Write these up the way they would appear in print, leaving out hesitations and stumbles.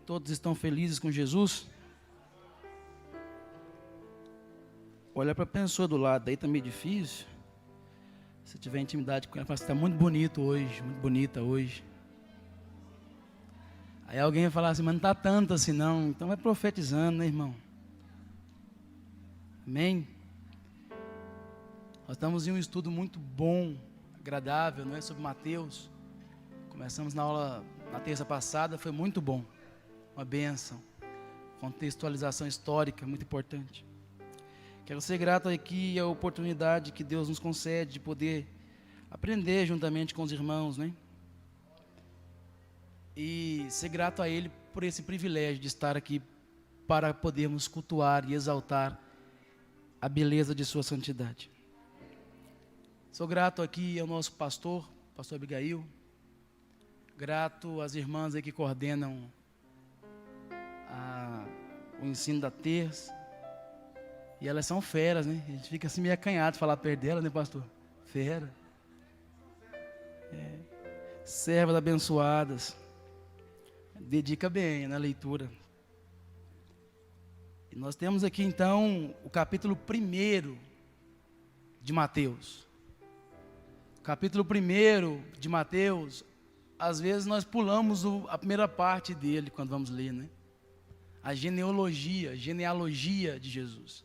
Todos estão felizes com Jesus? Olha para a pessoa do lado, daí está meio difícil. Se tiver intimidade com ela, fala, você está muito bonito hoje, muito bonita hoje. Aí alguém vai falar assim, mas não está tanto assim não. Então vai profetizando, né, irmão? Amém? Nós estamos em um estudo muito bom, agradável, não é? Sobre Mateus. Começamos na aula na terça passada, foi muito bom. Uma bênção. Contextualização histórica, muito importante. Quero ser grato aqui à oportunidade que Deus nos concede de poder aprender juntamente com os irmãos, né? E ser grato a Ele por esse privilégio de estar aqui para podermos cultuar e exaltar a beleza de Sua santidade. Sou grato aqui ao nosso pastor Abigail. Grato às irmãs aí que coordenam o ensino da terça. E elas são feras, né? A gente fica assim meio acanhado de falar perto delas, né, pastor? Fera. Servas abençoadas. Dedica bem na leitura. E nós temos aqui então o capítulo 1 de Mateus. O capítulo 1 de Mateus, às vezes nós pulamos a primeira parte dele quando vamos ler, né? A genealogia de Jesus.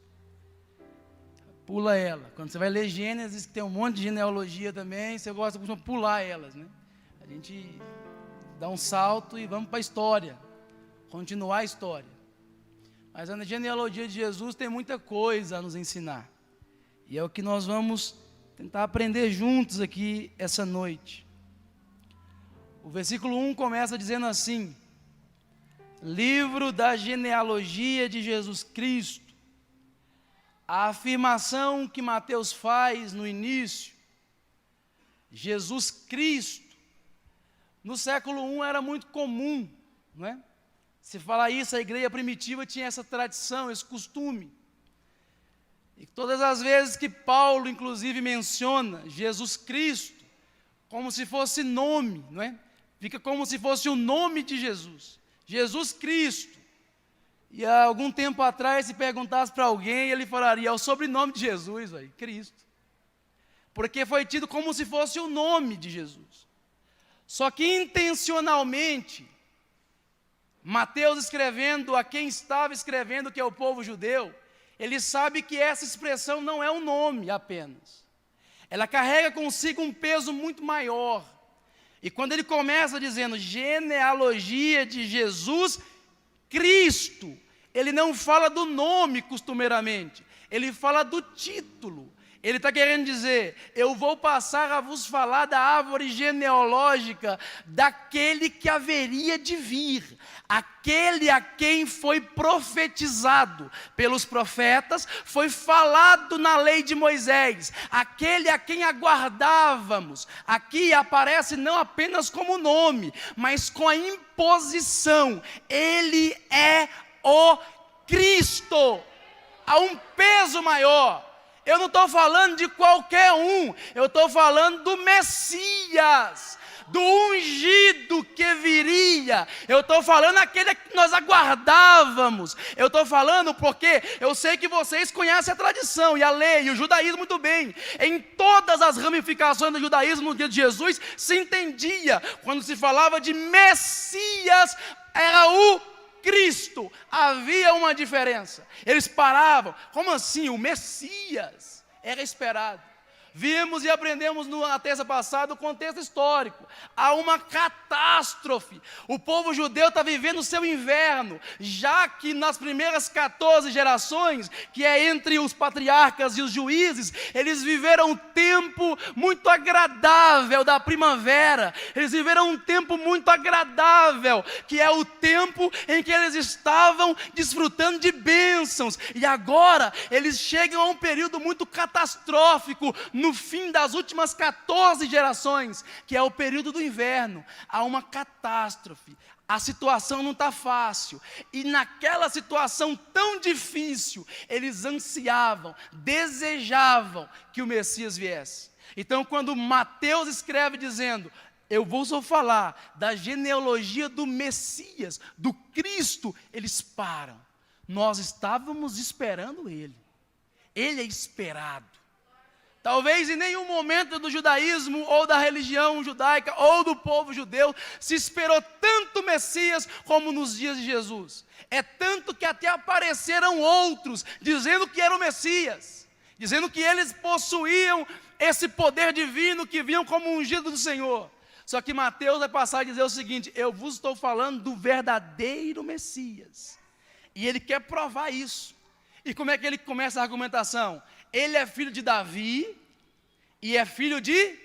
Pula ela. Quando você vai ler Gênesis, que tem um monte de genealogia também, você gosta de pular elas, né? A gente dá um salto e vamos para a história, continuar a história. Mas na genealogia de Jesus tem muita coisa a nos ensinar. E é o que nós vamos tentar aprender juntos aqui essa noite. O versículo 1 começa dizendo assim: livro da genealogia de Jesus Cristo. A afirmação que Mateus faz no início, Jesus Cristo, no século I era muito comum, não é? Se falar isso, a igreja primitiva tinha essa tradição, esse costume. E todas as vezes que Paulo, inclusive, menciona Jesus Cristo, como se fosse nome, não é? Fica como se fosse o nome de Jesus, Jesus Cristo. E há algum tempo atrás, se perguntasse para alguém, ele falaria, é o sobrenome de Jesus, véio, Cristo. Porque foi tido como se fosse o nome de Jesus. Só que intencionalmente, Mateus escrevendo a quem estava escrevendo, que é o povo judeu, ele sabe que essa expressão não é um nome apenas. Ela carrega consigo um peso muito maior. E quando ele começa dizendo genealogia de Jesus Cristo, ele não fala do nome costumeiramente, ele fala do título. Ele está querendo dizer, eu vou passar a vos falar da árvore genealógica daquele que haveria de vir, aquele a quem foi profetizado pelos profetas, foi falado na lei de Moisés, aquele a quem aguardávamos. Aqui aparece não apenas como nome, mas com a imposição, ele é o Cristo. Há um peso maior. Eu não estou falando de qualquer um, eu estou falando do Messias, do ungido que viria. Eu estou falando aquele que nós aguardávamos. Eu estou falando porque eu sei que vocês conhecem a tradição e a lei e o judaísmo muito bem. Em todas as ramificações do judaísmo no dia de Jesus se entendia, quando se falava de Messias, era o Cristo. Havia uma diferença. Eles paravam, como assim? O Messias era esperado. Vimos e aprendemos na terça passada o contexto histórico. Há uma catástrofe. O povo judeu está vivendo o seu inverno, já que nas primeiras 14 gerações, que é entre os patriarcas e os juízes, eles viveram um tempo muito agradável da primavera. Eles viveram um tempo muito agradável, que é o tempo em que eles estavam desfrutando de bênçãos. E agora eles chegam a um período muito catastrófico, no fim das últimas 14 gerações, que é o período do inverno. Há uma catástrofe, a situação não está fácil, e naquela situação tão difícil, eles ansiavam, desejavam que o Messias viesse. Então quando Mateus escreve dizendo, eu vou só falar da genealogia do Messias, do Cristo, eles param. Nós estávamos esperando Ele. Ele é esperado. Talvez em nenhum momento do judaísmo, ou da religião judaica, ou do povo judeu, se esperou tanto Messias como nos dias de Jesus. É tanto que até apareceram outros, dizendo que era o Messias, dizendo que eles possuíam esse poder divino, que vinham como ungido do Senhor. Só que Mateus vai passar a dizer o seguinte: eu vos estou falando do verdadeiro Messias. E ele quer provar isso. E como é que ele começa a argumentação? Ele é filho de Davi e é filho de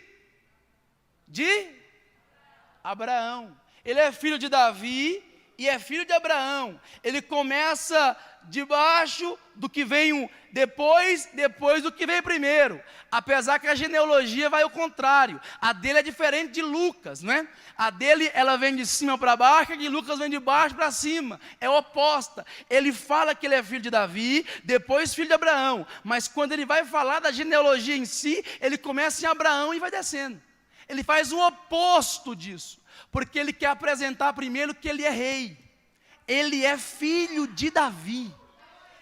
Abraão. Ele é filho de Davi e é filho de Abraão. Ele começa debaixo do que vem depois do que veio primeiro. Apesar que a genealogia vai ao contrário. A dele é diferente de Lucas, né? A dele, ela vem de cima para baixo, e de Lucas vem de baixo para cima. É oposta. Ele fala que ele é filho de Davi, depois filho de Abraão. Mas quando ele vai falar da genealogia em si, ele começa em Abraão e vai descendo. Ele faz o oposto disso, porque ele quer apresentar primeiro que ele é rei. Ele é filho de Davi.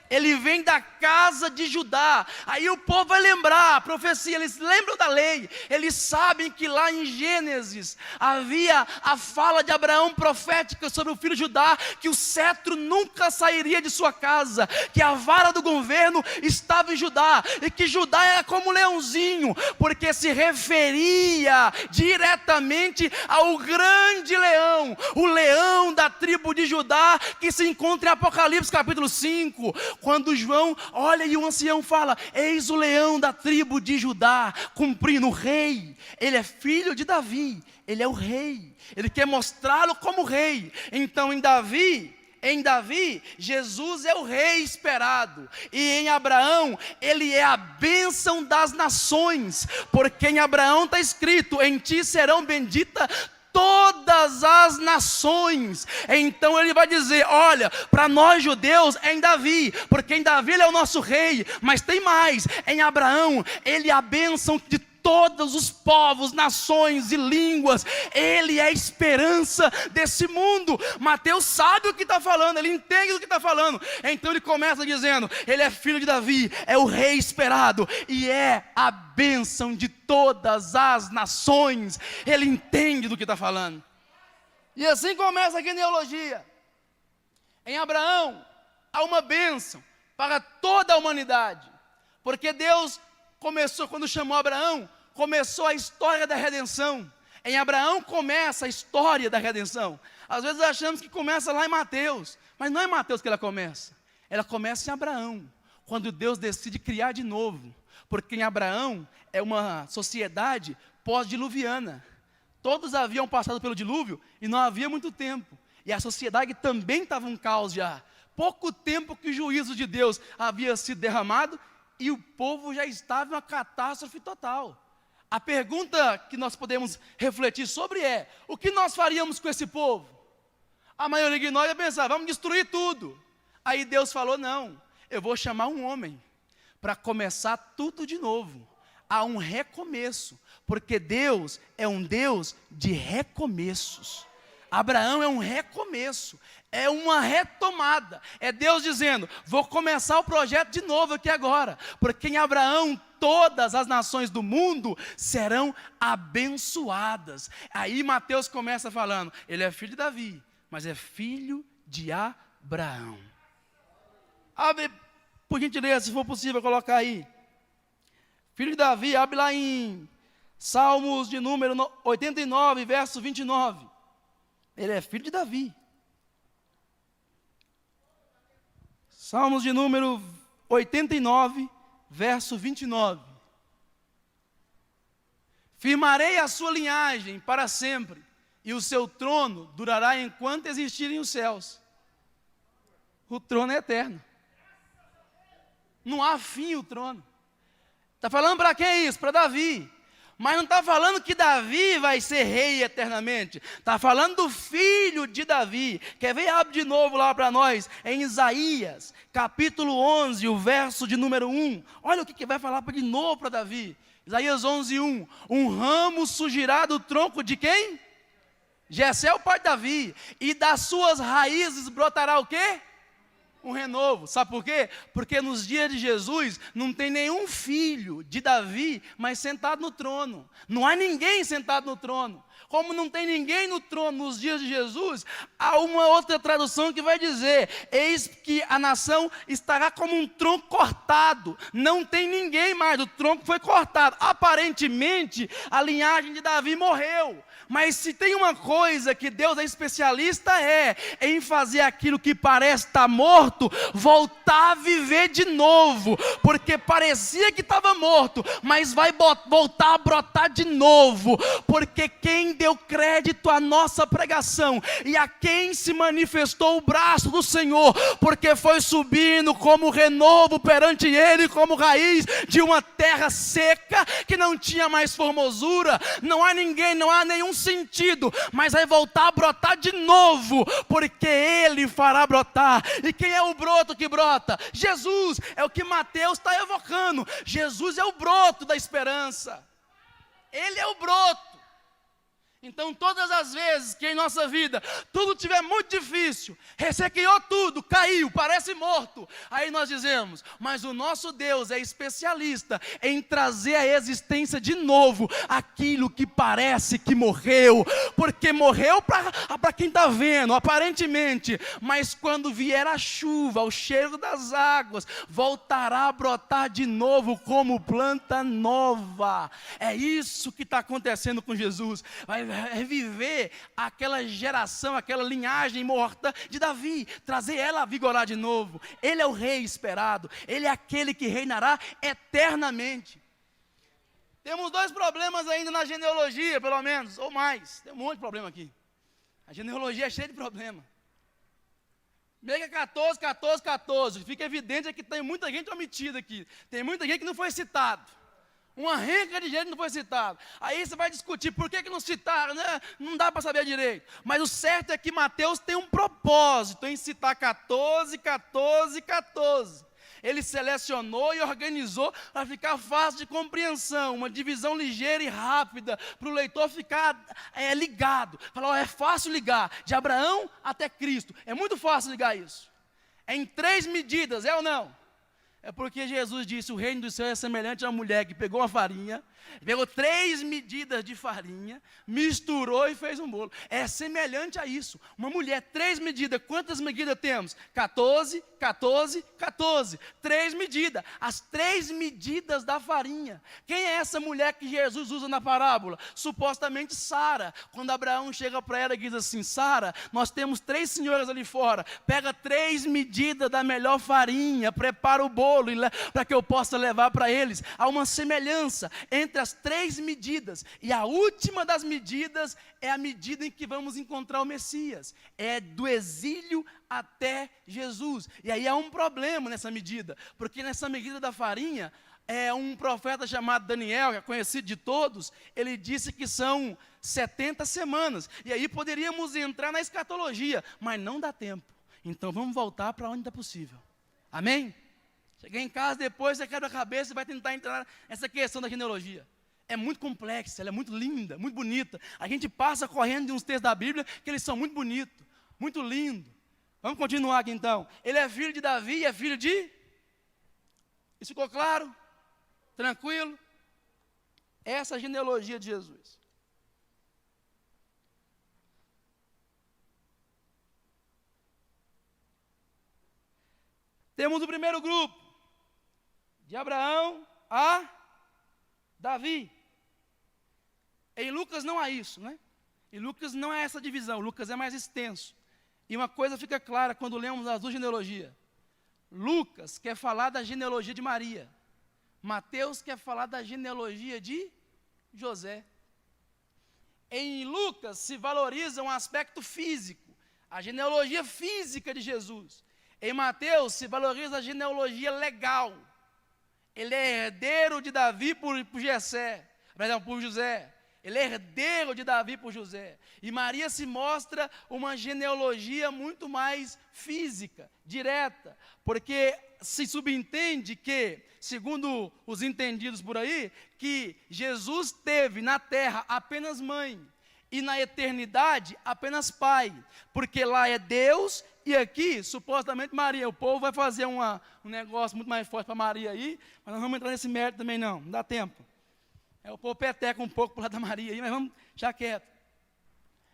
Ele vem da casa de Judá. Aí o povo vai lembrar a profecia, eles lembram da lei. Eles sabem que lá em Gênesis havia a fala de Abraão profética sobre o filho de Judá, que o cetro nunca sairia de sua casa, que a vara do governo estava em Judá, e que Judá era como um leãozinho, porque se referia diretamente ao grande leão, o leão da tribo de Judá, que se encontra em Apocalipse capítulo 5, quando João olha e o ancião fala: eis o leão da tribo de Judá, cumprindo o rei. Ele é filho de Davi, ele é o rei, ele quer mostrá-lo como rei. Então em Davi, Jesus é o rei esperado, e em Abraão, ele é a bênção das nações, porque em Abraão está escrito: em ti serão benditas todas as nações. Então ele vai dizer: olha, para nós judeus é em Davi, porque em Davi ele é o nosso rei, mas tem mais, em Abraão ele é a bênção de todos os povos, nações e línguas. Ele é a esperança desse mundo. Mateus sabe o que está falando, ele entende o que está falando. Então ele começa dizendo: ele é filho de Davi, é o rei esperado, e é a bênção de todas as nações. Ele entende do que está falando. E assim começa a genealogia. Em Abraão há uma bênção para toda a humanidade, porque Deus começou, quando chamou Abraão, começou a história da redenção. Em Abraão começa a história da redenção. Às vezes achamos que começa lá em Mateus, mas não é em Mateus que ela começa. Ela começa em Abraão, quando Deus decide criar de novo. Porque em Abraão é uma sociedade pós-diluviana. Todos haviam passado pelo dilúvio e não havia muito tempo. E a sociedade também estava um caos já. Pouco tempo que o juízo de Deus havia sido derramado, e o povo já estava em uma catástrofe total. A pergunta que nós podemos refletir sobre é: o que nós faríamos com esse povo? A maioria de nós ia pensar: vamos destruir tudo. Aí Deus falou: não, eu vou chamar um homem para começar tudo de novo. Há um recomeço, porque Deus é um Deus de recomeços. Abraão é um recomeço, é uma retomada, é Deus dizendo: vou começar o projeto de novo aqui agora, porque em Abraão todas as nações do mundo serão abençoadas. Aí Mateus começa falando: ele é filho de Davi, mas é filho de Abraão. Abre, por gentileza, se for possível colocar aí, filho de Davi. Abre lá em Salmos de número 89, verso 29. Ele é filho de Davi. Salmos de número 89, verso 29. Firmarei a sua linhagem para sempre, e o seu trono durará enquanto existirem os céus. O trono é eterno. Não há fim o trono. Está falando para quem isso? Para Davi. Mas não está falando que Davi vai ser rei eternamente. Está falando do filho de Davi. Quer ver? Abre de novo lá para nós, em Isaías, capítulo 11, o verso de número 1. Olha o que vai falar de novo para Davi. Isaías 11:1. Um ramo surgirá do tronco de quem? Jessé é o pai de Davi. E das suas raízes brotará o quê? Um renovo. Sabe por quê? Porque nos dias de Jesus não tem nenhum filho de Davi, mas sentado no trono. Não há ninguém sentado no trono. Como não tem ninguém no trono nos dias de Jesus, há uma outra tradução que vai dizer: eis que a nação estará como um tronco cortado. Não tem ninguém mais, o tronco foi cortado. Aparentemente, a linhagem de Davi morreu. Mas se tem uma coisa que Deus é especialista é em fazer aquilo que parece estar morto, voltar a viver de novo. Porque parecia que estava morto, mas vai voltar a brotar de novo. Porque quem deu crédito à nossa pregação e a quem se manifestou o braço do Senhor, porque foi subindo como renovo perante Ele, como raiz de uma terra seca, que não tinha mais formosura, não há ninguém, não há nenhum sentido, mas vai voltar a brotar de novo, porque Ele fará brotar. E quem é o broto que brota? Jesus, é o que Mateus está evocando. Jesus é o broto da esperança, Ele é o broto. Então todas as vezes que em nossa vida tudo estiver muito difícil, ressequeou tudo, caiu, parece morto, aí nós dizemos: mas o nosso Deus é especialista em trazer à existência de novo aquilo que parece que morreu, porque morreu para quem está vendo, aparentemente, mas quando vier a chuva, o cheiro das águas, voltará a brotar de novo como planta nova. É isso que está acontecendo com Jesus. Vai reviver aquela geração, aquela linhagem morta de Davi, trazer ela a vigorar de novo. Ele é o rei esperado, ele é aquele que reinará eternamente. Temos dois problemas ainda na genealogia, pelo menos, ou mais. Tem um monte de problema aqui. A genealogia é cheia de problema. Pega 14, 14, 14. Fica evidente que tem muita gente omitida aqui. Tem muita gente que não foi citado. Uma renca de gente não foi citado. Aí você vai discutir por que não citaram, né? Não dá para saber direito. Mas o certo é que Mateus tem um propósito em citar 14, 14, 14. Ele selecionou e organizou para ficar fácil de compreensão, uma divisão ligeira e rápida, para o leitor ficar ligado. Falar: é fácil ligar, de Abraão até Cristo. É muito fácil ligar isso. É em 3 medidas, é ou não? É porque Jesus disse: o reino dos céus é semelhante a uma mulher que pegou uma farinha, pegou 3 medidas de farinha, misturou e fez um bolo. É semelhante a isso. Uma mulher, 3 medidas. Quantas medidas temos? 14, 14, 14. 3 medidas. As 3 medidas da farinha. Quem é essa mulher que Jesus usa na parábola? Supostamente Sara. Quando Abraão chega para ela e diz assim: Sara, nós temos 3 senhoras ali fora. Pega 3 medidas da melhor farinha, prepara o bolo para que eu possa levar para eles. Há uma semelhança entre as 3 medidas, e a última das medidas é a medida em que vamos encontrar o Messias, é do exílio até Jesus. E aí há um problema nessa medida, porque nessa medida da farinha, um profeta chamado Daniel, que é conhecido de todos, ele disse que são 70 semanas, e aí poderíamos entrar na escatologia, mas não dá tempo. Então vamos voltar para onde é possível. Amém? Chegar em casa depois, você quebra a cabeça e vai tentar entrar nessa questão da genealogia. É muito complexa, ela é muito linda, muito bonita. A gente passa correndo de uns textos da Bíblia que eles são muito bonitos, muito lindos. Vamos continuar aqui então. Ele é filho de Davi e é filho de... Isso ficou claro? Tranquilo? Essa é a genealogia de Jesus. Temos o primeiro grupo, de Abraão a Davi. Em Lucas não há isso, né? Em Lucas não é essa divisão, Lucas é mais extenso. E uma coisa fica clara quando lemos as duas genealogias. Lucas quer falar da genealogia de Maria. Mateus quer falar da genealogia de José. Em Lucas se valoriza um aspecto físico, a genealogia física de Jesus. Em Mateus se valoriza a genealogia legal. Ele é herdeiro de Davi por José. Ele é herdeiro de Davi por José. E Maria se mostra uma genealogia muito mais física, direta, porque se subentende que, segundo os entendidos por aí, que Jesus teve na terra apenas mãe e na eternidade apenas pai, porque lá é Deus e aqui, supostamente, Maria. O povo vai fazer um negócio muito mais forte para Maria aí, mas nós vamos entrar nesse mérito também não dá tempo. O povo peteca um pouco para lado da Maria aí, mas vamos já quieto.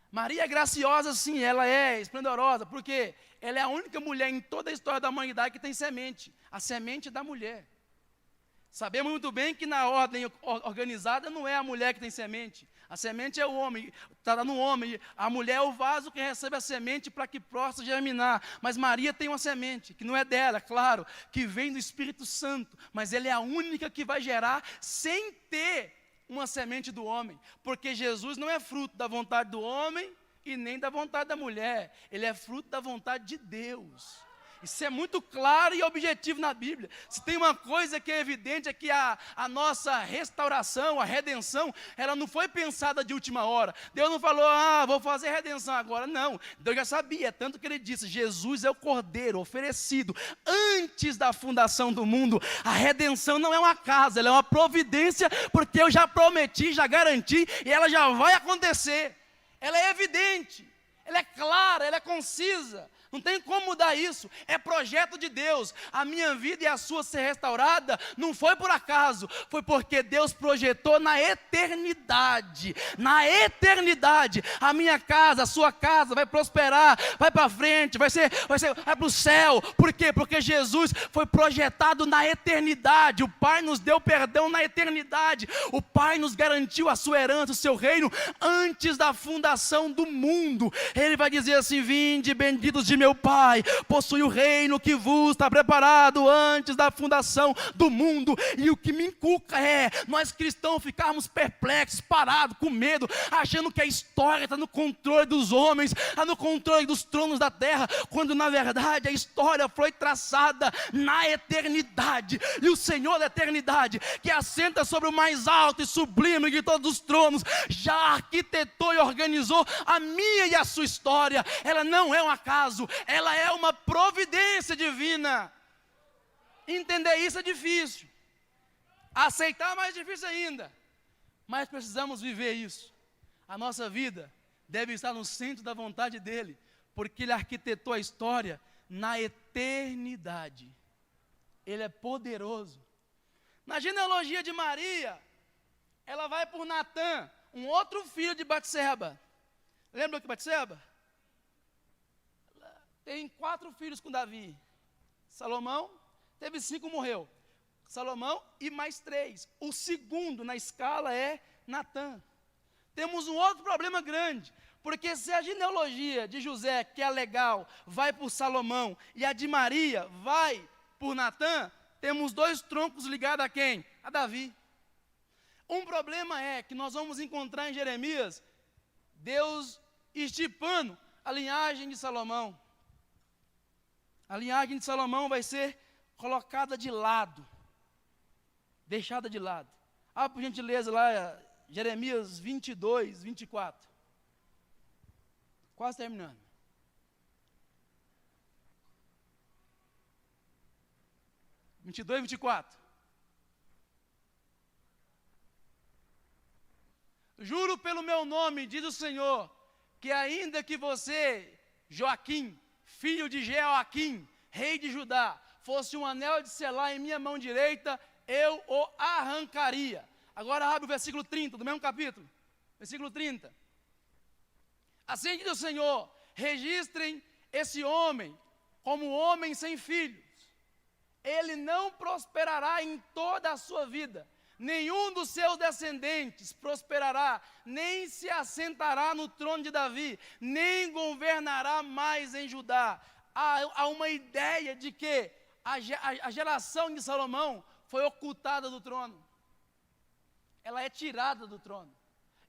Maria é graciosa sim, ela é esplendorosa, porque ela é a única mulher em toda a história da humanidade que tem semente, a semente da mulher. Sabemos muito bem que na ordem organizada não é a mulher que tem semente, a semente é o homem, está no homem, a mulher é o vaso que recebe a semente para que possa germinar, mas Maria tem uma semente, que não é dela, claro, que vem do Espírito Santo, mas ela é a única que vai gerar sem ter uma semente do homem, porque Jesus não é fruto da vontade do homem e nem da vontade da mulher, ele é fruto da vontade de Deus. Isso é muito claro e objetivo na Bíblia. Se tem uma coisa que é evidente é que a nossa restauração, a redenção, ela não foi pensada de última hora. Deus não falou, vou fazer redenção agora. Não, Deus já sabia, tanto que ele disse, Jesus é o Cordeiro oferecido antes da fundação do mundo. A redenção não é um acaso, ela é uma providência, porque eu já prometi, já garanti, e ela já vai acontecer. Ela é evidente, ela é clara, ela é concisa. Não tem como mudar isso, é projeto de Deus. A minha vida e a sua ser restaurada não foi por acaso, foi porque Deus projetou na eternidade. Na eternidade, a minha casa, a sua casa vai prosperar, vai para frente, vai para o céu. Por quê? Porque Jesus foi projetado na eternidade. O Pai nos deu perdão na eternidade. O Pai nos garantiu a sua herança, o seu reino, antes da fundação do mundo. Ele vai dizer assim, vinde benditos de meu Pai, possui o reino que vos está preparado antes da fundação do mundo. E o que me inculca é, nós cristãos ficarmos perplexos, parados, com medo, achando que a história está no controle dos homens, está no controle dos tronos da terra, quando na verdade a história foi traçada na eternidade. E o Senhor da eternidade, que assenta sobre o mais alto e sublime de todos os tronos, já arquitetou e organizou a minha e a sua história. Ela não é um acaso, ela é uma providência divina. Entender isso é difícil, aceitar é mais difícil ainda, mas precisamos viver isso. A nossa vida deve estar no centro da vontade dEle, porque Ele arquitetou a história na eternidade. Ele é poderoso. Na genealogia de Maria, ela vai por Natã, um outro filho de Batseba. Lembra que Batseba tem 4 filhos com Davi. Salomão teve 5, morreu. Salomão e mais 3. O segundo na escala é Natã. Temos um outro problema grande, porque se a genealogia de José, que é legal, vai por Salomão, e a de Maria vai por Natã, temos 2 troncos ligados a quem? A Davi. Um problema é que nós vamos encontrar em Jeremias, Deus estipando a linhagem de Salomão. A linhagem de Salomão vai ser colocada de lado, deixada de lado. Por gentileza lá, Jeremias 22, 24. Quase terminando. (22, 24). Juro pelo meu nome, diz o Senhor, que ainda que você, Joaquim, filho de Jeoaquim, rei de Judá, fosse um anel de selar em minha mão direita, eu o arrancaria. Agora abre o versículo 30, do mesmo capítulo. Versículo 30. Assim diz o Senhor, registrem esse homem como homem sem filhos. Ele não prosperará em toda a sua vida. Nenhum dos seus descendentes prosperará, nem se assentará no trono de Davi, nem governará mais em Judá. Há uma ideia de que a geração de Salomão foi ocultada do trono. Ela é tirada do trono.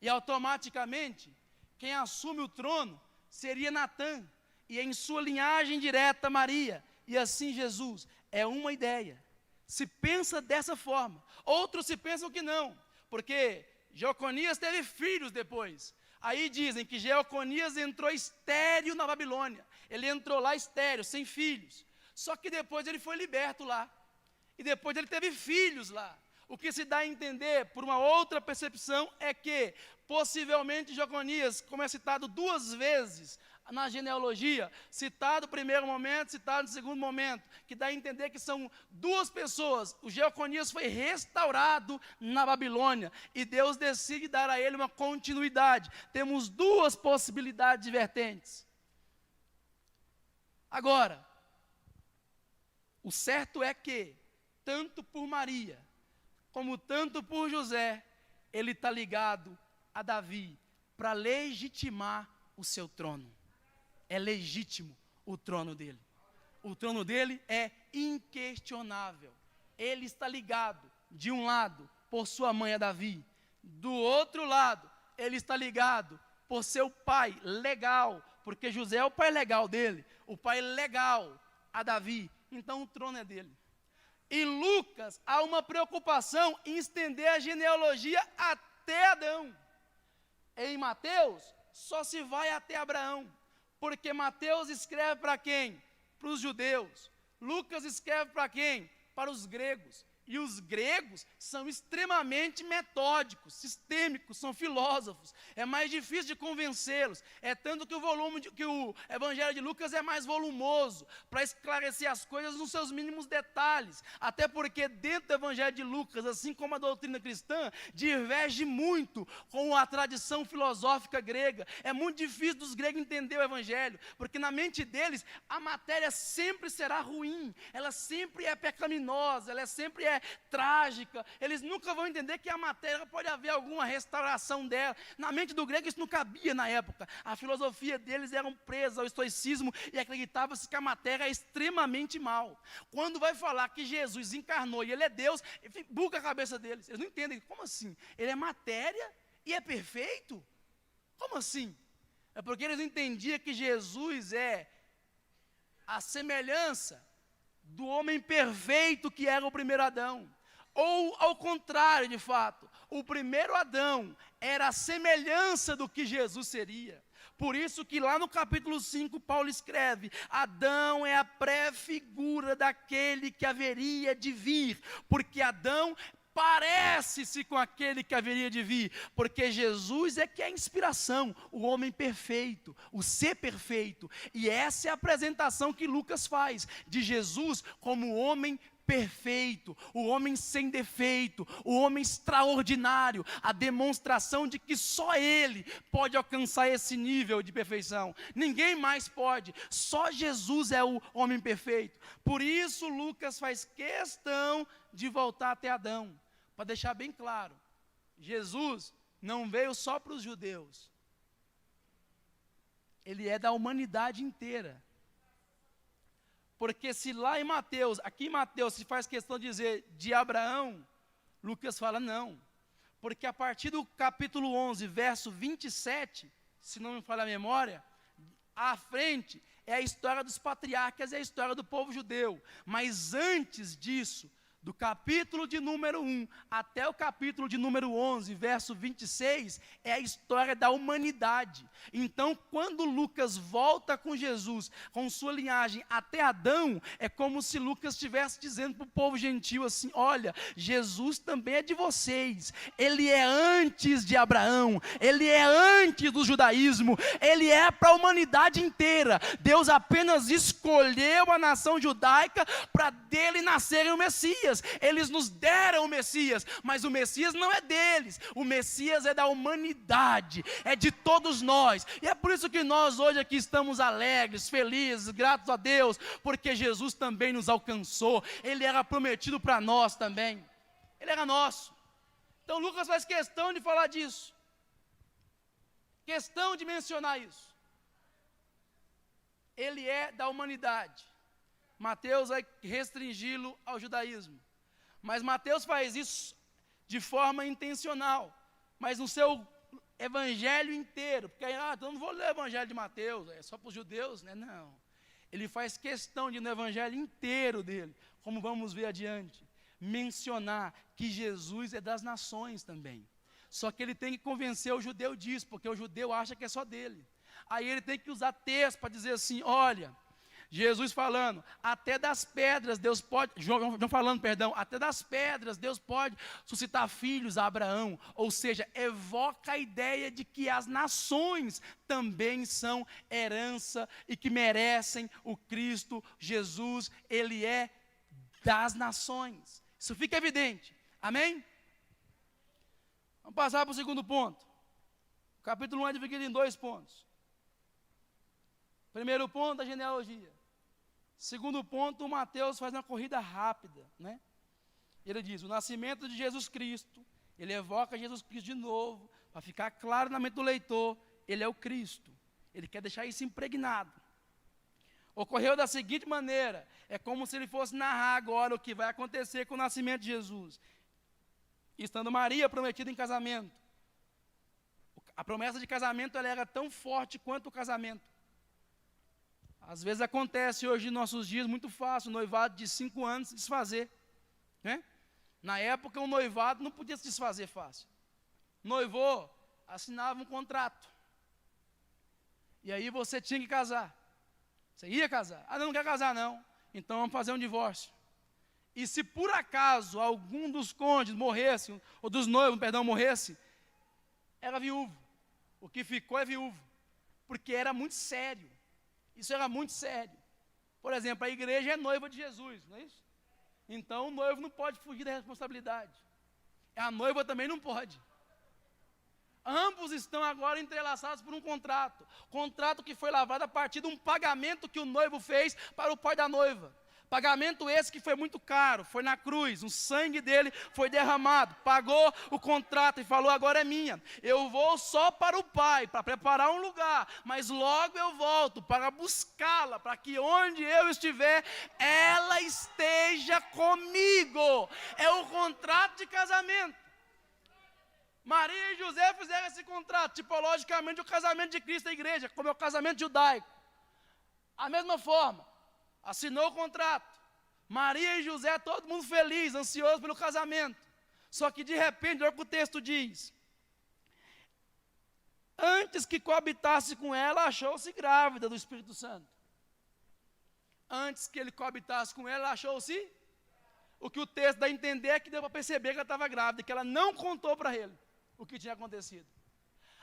E automaticamente, quem assume o trono seria Natã, e em sua linhagem direta Maria, e assim Jesus. É uma ideia. Se pensa dessa forma. Outros se pensam que não, porque Jeconias teve filhos depois. Aí dizem que Jeconias entrou estéril na Babilônia. Ele entrou lá estéril, sem filhos. Só que depois ele foi liberto lá. E depois ele teve filhos lá. O que se dá a entender, por uma outra percepção, é que possivelmente Jeconias, como é citado 2 vezes na genealogia, citado no primeiro momento, citado no segundo momento, que dá a entender que são 2 pessoas. O Jeconias foi restaurado na Babilônia e Deus decide dar a ele uma continuidade. Temos 2 possibilidades divergentes. Agora, o certo é que, tanto por Maria, como tanto por José, ele está ligado a Davi para legitimar o seu trono. É legítimo o trono dele. O trono dele é inquestionável. Ele está ligado, de um lado, por sua mãe a Davi. Do outro lado, ele está ligado por seu pai legal, porque José é o pai legal dele, o pai legal a Davi. Então o trono é dele. Em Lucas, há uma preocupação em estender a genealogia até Adão. Em Mateus, só se vai até Abraão. Porque Mateus escreve para quem? Para os judeus. Lucas escreve para quem? Para os gregos. E os gregos são extremamente metódicos, sistêmicos, são filósofos. É mais difícil de convencê-los. É tanto que o Evangelho de Lucas é mais volumoso, para esclarecer as coisas nos seus mínimos detalhes. Até porque dentro do Evangelho de Lucas, assim como a doutrina cristã, diverge muito com a tradição filosófica grega. É muito difícil dos gregos entender o Evangelho, porque na mente deles, a matéria sempre será ruim, ela sempre é pecaminosa, ela sempre é trágica. Eles nunca vão entender que a matéria pode haver alguma restauração dela. Na mente do grego isso não cabia na época. A filosofia deles era presa ao estoicismo e acreditava-se que a matéria é extremamente mal. Quando vai falar que Jesus encarnou e ele é Deus, buga a cabeça deles. Eles não entendem. Como assim? Ele é matéria e é perfeito? Como assim? É porque eles entendiam que Jesus é a semelhança do homem perfeito que era o primeiro Adão. Ou ao contrário, de fato, o primeiro Adão era a semelhança do que Jesus seria. Por isso que lá no capítulo 5, Paulo escreve: Adão é a pré-figura daquele que haveria de vir, porque Adão parece-se com aquele que haveria de vir, porque Jesus é que é a inspiração, o homem perfeito, o ser perfeito. E essa é a apresentação que Lucas faz de Jesus como homem perfeito, o homem sem defeito, o homem extraordinário, a demonstração de que só ele pode alcançar esse nível de perfeição. Ninguém mais pode, só Jesus é o homem perfeito. Por isso Lucas faz questão de voltar até Adão, para deixar bem claro, Jesus não veio só para os judeus, ele é da humanidade inteira. Porque se lá em Mateus, aqui em Mateus se faz questão de dizer de Abraão, Lucas fala não. Porque a partir do capítulo 11, verso 27, se não me falha a memória, à frente é a história dos patriarcas, é a história do povo judeu. Mas antes disso, do capítulo de número 1 até o capítulo de número 11, verso 26, é a história da humanidade. Então, quando Lucas volta com Jesus, com sua linhagem até Adão, é como se Lucas estivesse dizendo para o povo gentil assim: olha, Jesus também é de vocês, ele é antes de Abraão, ele é antes do judaísmo, ele é para a humanidade inteira. Deus apenas escolheu a nação judaica para dele nascerem o Messias. Eles nos deram o Messias, mas o Messias não é deles, o Messias é da humanidade, é de todos nós. E é por isso que nós hoje aqui estamos alegres, felizes, gratos a Deus, porque Jesus também nos alcançou, ele era prometido para nós também, ele era nosso. Então Lucas faz questão de falar disso, questão de mencionar isso. Ele é da humanidade. Mateus vai restringi-lo ao judaísmo, mas Mateus faz isso de forma intencional, mas no seu evangelho inteiro, porque então não vou ler o evangelho de Mateus, é só para os judeus, né? Não, ele faz questão de no evangelho inteiro dele, como vamos ver adiante, mencionar que Jesus é das nações também. Só que ele tem que convencer o judeu disso, porque o judeu acha que é só dele. Aí ele tem que usar texto para dizer assim, olha, Jesus falando, até das pedras Deus pode, João falando, perdão, até das pedras Deus pode suscitar filhos a Abraão. Ou seja, evoca a ideia de que as nações também são herança e que merecem o Cristo Jesus, ele é das nações. Isso fica evidente, amém? Vamos passar para o segundo ponto. O capítulo 1 é dividido em 2 pontos. Primeiro ponto, a genealogia. Segundo ponto, Mateus faz uma corrida rápida, né? Ele diz, o nascimento de Jesus Cristo, ele evoca Jesus Cristo de novo, para ficar claro na mente do leitor, ele é o Cristo. Ele quer deixar isso impregnado. Ocorreu da seguinte maneira, é como se ele fosse narrar agora o que vai acontecer com o nascimento de Jesus. Estando Maria prometida em casamento. A promessa de casamento ela era tão forte quanto o casamento. Às vezes acontece hoje em nossos dias, muito fácil, noivado de 5 anos se desfazer. Né? Na época, um noivado não podia se desfazer fácil. Noivou, assinava um contrato. E aí você tinha que casar. Você ia casar. Ah, não quer casar não. Então vamos fazer um divórcio. E se por acaso algum dos cônjuges morresse, ou dos noivos, perdão, morresse, era viúvo. O que ficou é viúvo. Porque era muito sério. Isso era muito sério. Por exemplo, a igreja é noiva de Jesus, não é isso? Então o noivo não pode fugir da responsabilidade. A noiva também não pode. Ambos estão agora entrelaçados por um contrato. Contrato que foi lavado a partir de um pagamento que o noivo fez para o pai da noiva. Pagamento esse que foi muito caro, foi na cruz, o sangue dele foi derramado, pagou o contrato e falou, agora é minha. Eu vou só para o Pai, para preparar um lugar, mas logo eu volto para buscá-la, para que onde eu estiver, ela esteja comigo. É o contrato de casamento. Maria e José fizeram esse contrato, tipologicamente o casamento de Cristo e a igreja, como é o casamento judaico. A mesma forma. Assinou o contrato, Maria e José, todo mundo feliz, ansioso pelo casamento. Só que de repente, olha o que o texto diz. Antes que coabitasse com ela, achou-se grávida do Espírito Santo. Antes que ele coabitasse com ela, achou-se. O que o texto dá a entender é que deu para perceber que ela estava grávida, que ela não contou para ele o que tinha acontecido.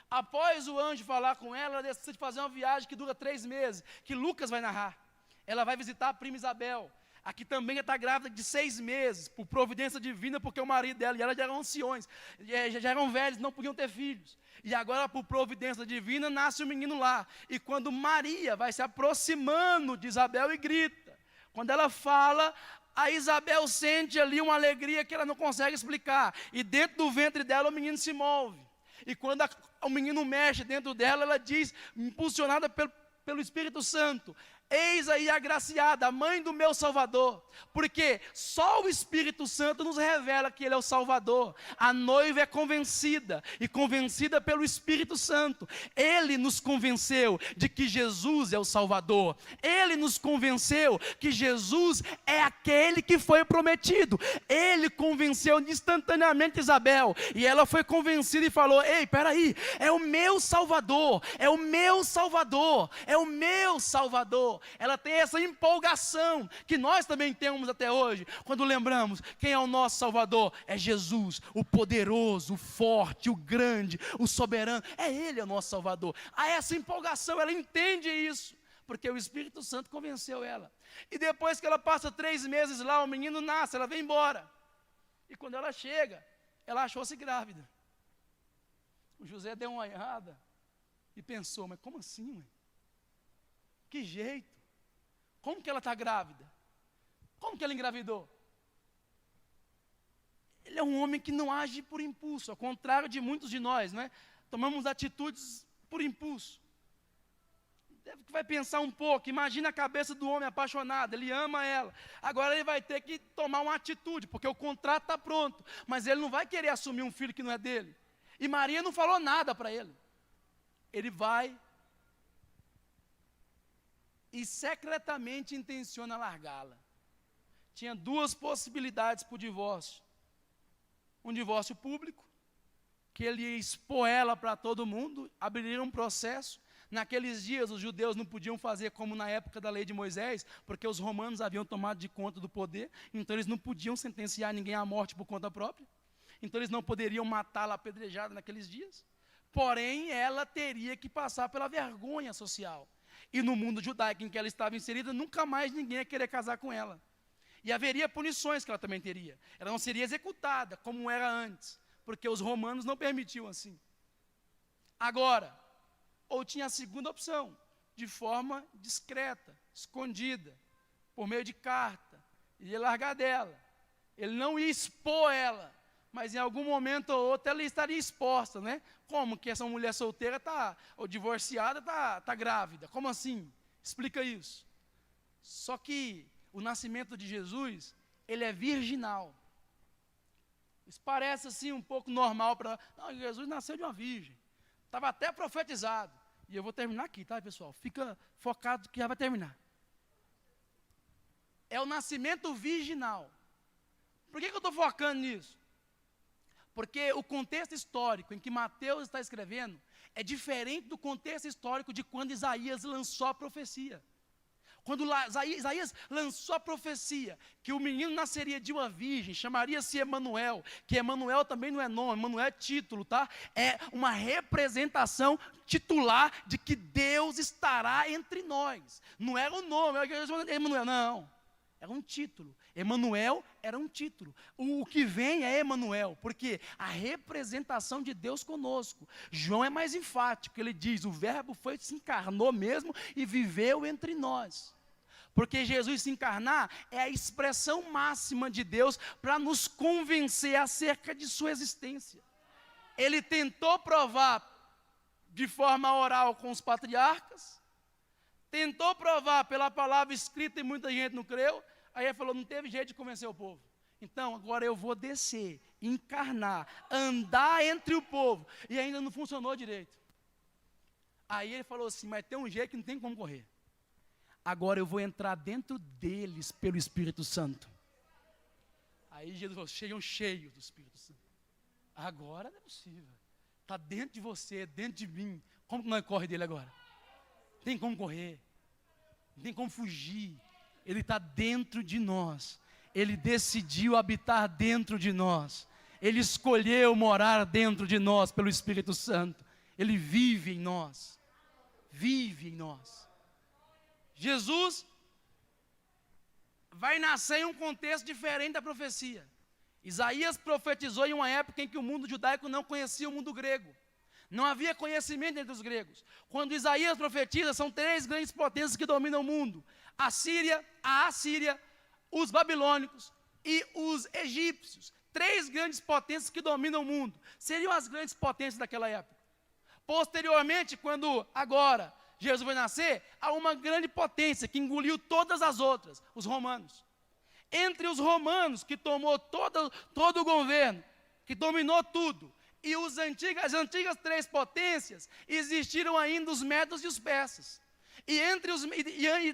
Após o anjo falar com ela decide fazer uma viagem que dura 3 meses, que Lucas vai narrar. Ela vai visitar a prima Isabel. Aqui também está grávida de 6 meses, por providência divina, porque o marido dela e ela já eram anciões, já eram velhos, não podiam ter filhos. E agora, por providência divina, nasce um menino lá. E quando Maria vai se aproximando de Isabel e grita, quando ela fala, a Isabel sente ali uma alegria que ela não consegue explicar. E dentro do ventre dela o menino se move. E quando o menino mexe dentro dela, ela diz, impulsionada pelo Espírito Santo, eis aí a agraciada, a mãe do meu Salvador, porque só o Espírito Santo nos revela que Ele é o Salvador. A noiva é convencida, e convencida pelo Espírito Santo. Ele nos convenceu de que Jesus é o Salvador. Ele nos convenceu que Jesus é aquele que foi prometido. Ele convenceu instantaneamente Isabel, e ela foi convencida e falou, ei, peraí, é o meu Salvador, é o meu Salvador, é o meu Salvador. Ela tem essa empolgação que nós também temos até hoje, quando lembramos quem é o nosso Salvador. É Jesus, o poderoso, o forte, o grande, o soberano. É Ele o nosso Salvador. Há essa empolgação, ela entende isso, porque o Espírito Santo convenceu ela. E depois que ela passa 3 meses lá, o menino nasce, ela vem embora. E quando ela chega, ela achou-se grávida. O José deu uma olhada e pensou, mas como assim, mãe? Que jeito? Como que ela está grávida? Como que ela engravidou? Ele é um homem que não age por impulso, ao contrário de muitos de nós, né? Tomamos atitudes por impulso. Vai pensar um pouco, imagina a cabeça do homem apaixonado, ele ama ela. Agora ele vai ter que tomar uma atitude, porque o contrato está pronto, mas ele não vai querer assumir um filho que não é dele. E Maria não falou nada para ele. Ele vai e secretamente intenciona largá-la. Tinha 2 possibilidades para o divórcio. Um divórcio público que ele ia expor ela para todo mundo, abriria um processo. Naqueles dias, os judeus não podiam fazer como na época da lei de Moisés, porque os romanos haviam tomado de conta do poder, então eles não podiam sentenciar ninguém à morte por conta própria, então eles não poderiam matá-la apedrejada naqueles dias. Porém, ela teria que passar pela vergonha social. E no mundo judaico em que ela estava inserida, nunca mais ninguém ia querer casar com ela. E haveria punições que ela também teria. Ela não seria executada como era antes, porque os romanos não permitiam assim. Agora, ou tinha a segunda opção, de forma discreta, escondida, por meio de carta, ele ia largar dela. Ele não ia expor ela, mas em algum momento ou outro ela estaria exposta, né? Como que essa mulher solteira ou divorciada está grávida? Como assim? Explica isso. Só que o nascimento de Jesus, ele é virginal. Isso parece assim um pouco normal para... Não, Jesus nasceu de uma virgem. Estava até profetizado. E eu vou terminar aqui, tá, pessoal? Fica focado que já vai terminar. É o nascimento virginal. Por que eu estou focando nisso? Porque o contexto histórico em que Mateus está escrevendo é diferente do contexto histórico de quando Isaías lançou a profecia. Quando Isaías lançou a profecia que o menino nasceria de uma virgem, chamaria-se Emanuel, que Emanuel também não é nome, Emanuel é título, tá? É uma representação titular de que Deus estará entre nós. Não era o nome, Emanuel, não. Era um título. Emanuel era um título. O que vem é Emanuel, porque a representação de Deus conosco. João é mais enfático, ele diz, o verbo se encarnou mesmo e viveu entre nós. Porque Jesus se encarnar é a expressão máxima de Deus para nos convencer acerca de sua existência. Ele tentou provar de forma oral com os patriarcas, tentou provar pela palavra escrita e muita gente não creu, aí ele falou, não teve jeito de convencer o povo. Então, agora eu vou descer, encarnar, andar entre o povo, e ainda não funcionou direito. Aí ele falou assim, mas tem um jeito que não tem como correr. Agora eu vou entrar dentro deles pelo Espírito Santo. Aí Jesus falou, sejam cheios do Espírito Santo. Agora não é possível. Está dentro de você, dentro de mim. Como que nós corre dele agora? Tem como correr. Não tem como fugir. Ele está dentro de nós. Ele decidiu habitar dentro de nós. Ele escolheu morar dentro de nós pelo Espírito Santo. Ele vive em nós. Vive em nós. Jesus vai nascer em um contexto diferente da profecia. Isaías profetizou em uma época em que o mundo judaico não conhecia o mundo grego. Não havia conhecimento entre os gregos. Quando Isaías profetiza, são 3 grandes potências que dominam o mundo. A Assíria, os babilônicos e os egípcios. 3 grandes potências que dominam o mundo. Seriam as grandes potências daquela época. Posteriormente, agora Jesus vai nascer, há uma grande potência que engoliu todas as outras, os romanos. Entre os romanos, que tomou todo o governo, que dominou tudo, e as antigas 3 potências, existiram ainda os medos e os persas. E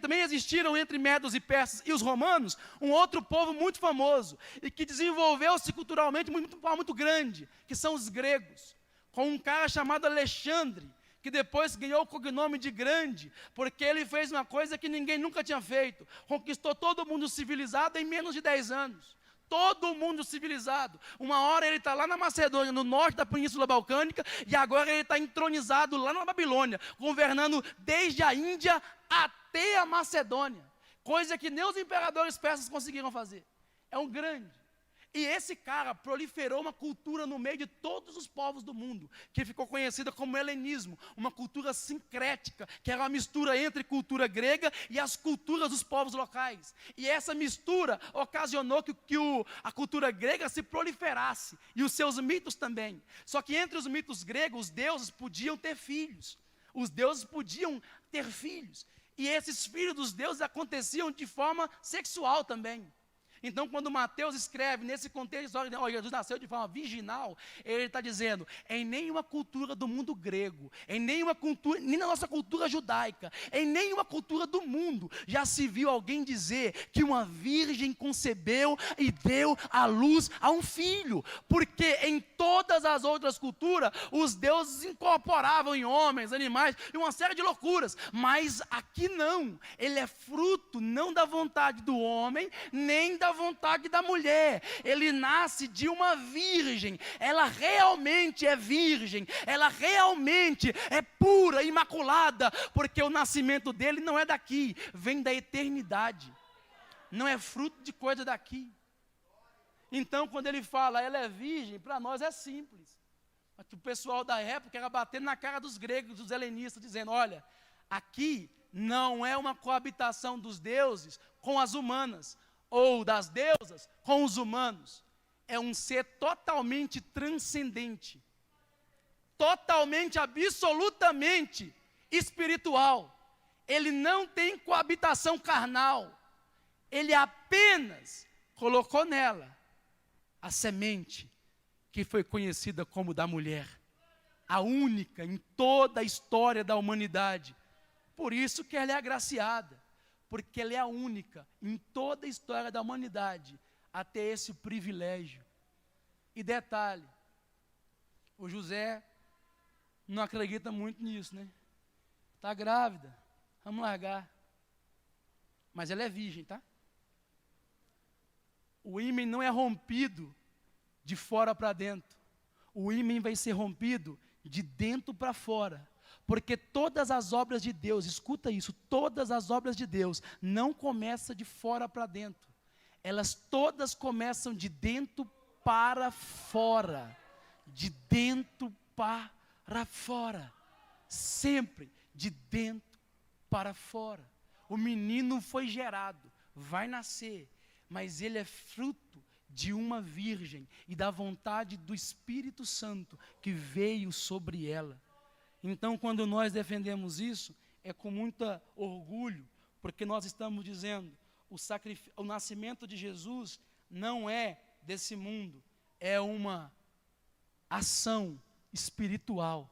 também existiram entre medos e persas e os romanos, um outro povo muito famoso, e que desenvolveu-se culturalmente muito grande, que são os gregos, com um cara chamado Alexandre, que depois ganhou o cognome de grande, porque ele fez uma coisa que ninguém nunca tinha feito, conquistou todo mundo civilizado em menos de 10 anos, todo mundo civilizado. Uma hora ele está lá na Macedônia, no norte da Península Balcânica, e agora ele está entronizado lá na Babilônia, governando desde a Índia até a Macedônia, coisa que nem os imperadores persas conseguiram fazer. É um grande. E esse cara proliferou uma cultura no meio de todos os povos do mundo, que ficou conhecida como helenismo, uma cultura sincrética, que era uma mistura entre cultura grega e as culturas dos povos locais. E essa mistura ocasionou que a cultura grega se proliferasse, e os seus mitos também. Só que entre os mitos gregos, os deuses podiam ter filhos. Os deuses podiam ter filhos. E esses filhos dos deuses aconteciam de forma sexual também. Então, quando Mateus escreve nesse contexto, Jesus nasceu de forma virginal, ele está dizendo, em nenhuma cultura do mundo grego, em nenhuma cultura, nem na nossa cultura judaica, em nenhuma cultura do mundo, já se viu alguém dizer que uma virgem concebeu e deu à luz a um filho, porque em todas as outras culturas, os deuses incorporavam em homens, animais, e uma série de loucuras, mas aqui não, ele é fruto não da vontade do homem, nem da vontade da mulher, ele nasce de uma virgem, ela realmente é virgem, ela realmente é pura, imaculada, porque o nascimento dele não é daqui, vem da eternidade, não é fruto de coisa daqui. Então, quando ele fala, ela é virgem, para nós é simples, mas o pessoal da época era batendo na cara dos gregos, dos helenistas, dizendo, olha, aqui não é uma coabitação dos deuses com as humanas, ou das deusas com os humanos, é um ser totalmente transcendente, totalmente, absolutamente espiritual, ele não tem coabitação carnal, ele apenas colocou nela a semente que foi conhecida como da mulher, a única em toda a história da humanidade, por isso que ela é agraciada, porque ela é a única em toda a história da humanidade a ter esse privilégio. E detalhe, o José não acredita muito nisso, né? Está grávida, vamos largar. Mas ela é virgem, tá? O ímen não é rompido de fora para dentro. O ímen vai ser rompido de dentro para fora. Porque todas as obras de Deus, escuta isso, todas as obras de Deus não começam de fora para dentro. Elas todas começam de dentro para fora. De dentro para fora. Sempre de dentro para fora. O menino foi gerado, vai nascer, mas ele é fruto de uma virgem e da vontade do Espírito Santo que veio sobre ela. Então, quando nós defendemos isso, é com muito orgulho, porque nós estamos dizendo, o nascimento de Jesus não é desse mundo, é uma ação espiritual.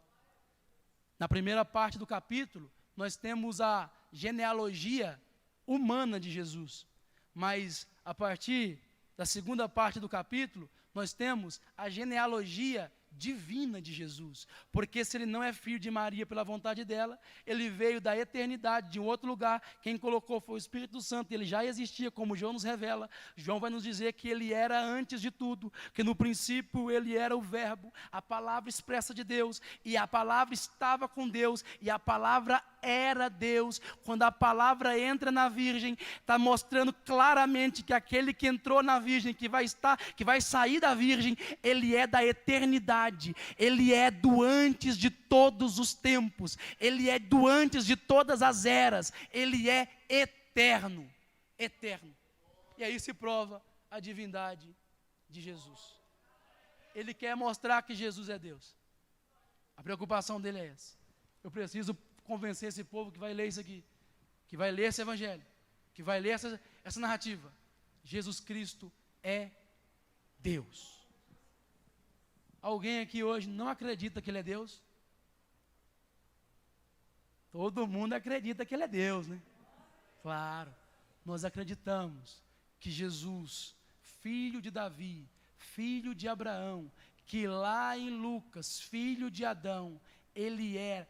Na primeira parte do capítulo, nós temos a genealogia humana de Jesus, mas a partir da segunda parte do capítulo, nós temos a genealogia divina de Jesus, porque se ele não é filho de Maria pela vontade dela, ele veio da eternidade, de um outro lugar, quem colocou foi o Espírito Santo, ele já existia, como João nos revela. João vai nos dizer que ele era antes de tudo, que no princípio ele era o verbo, a palavra expressa de Deus, e a palavra estava com Deus, e a palavra era Deus. Quando a palavra entra na virgem, está mostrando claramente que aquele que entrou na virgem, que vai sair da virgem, ele é da eternidade, ele é do antes de todos os tempos, ele é do antes de todas as eras, ele é eterno, eterno. E aí se prova a divindade de Jesus. Ele quer mostrar que Jesus é Deus. A preocupação dele é essa. Eu preciso convencer esse povo que vai ler isso aqui, que vai ler esse evangelho, que vai ler essa narrativa. Jesus Cristo é Deus. Alguém aqui hoje não acredita que Ele é Deus? Todo mundo acredita que Ele é Deus, né? Claro, nós acreditamos que Jesus, filho de Davi, filho de Abraão, que lá em Lucas, filho de Adão, Ele é